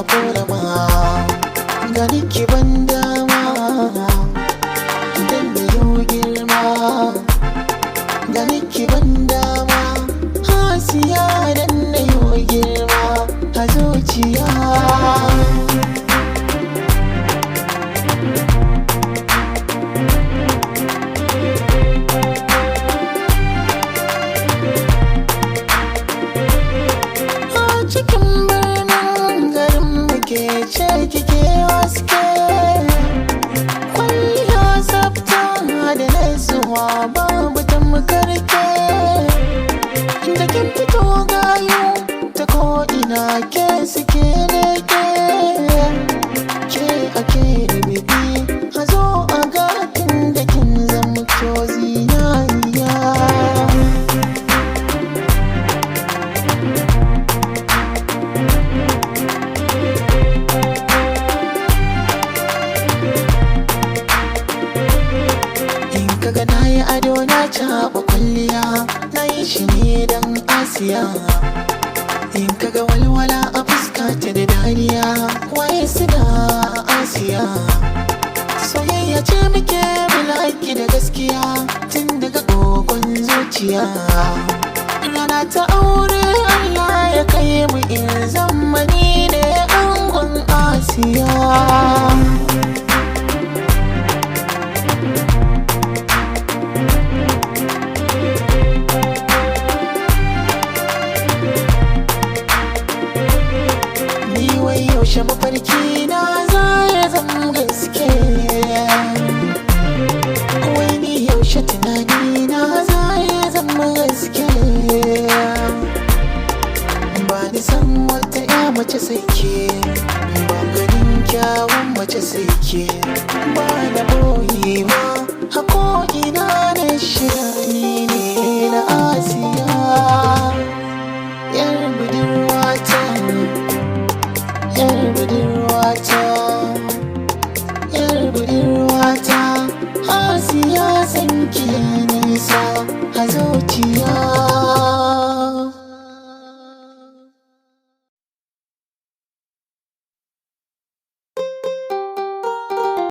a korama, gani ki ban dama dan da yau girma, gani ki ban dama hasiya dan da yau girma a zuciya. Ce kike haske kwalliya tsafta da nasuwa babu tamkarke, da kin fito gayu ta ko'ina ke suke leke, ke ake bibi a zo a gatin da kin zamto zinariya. Kaga na yi ado na caɓa kwalliya, na yi shi ne don Asiya. In kaga walwala a fuska ta da dariya, waye suna Asiya. Soyayya ce muke mulaki da gaskiya tun daga kogon zuciya. Rana ta aure Allah ya kai mu in zamani ne angon Asiya. Yaushe mafarki na za ya zama gaske, wai ni yaushe tunani na za ya zama gaske. Ba ni san wata ya mace sai ke, ba ganin kyawun mace sai ke, ba na boyewa a ko'ina na shirani ne na Asiya, yar budurwa.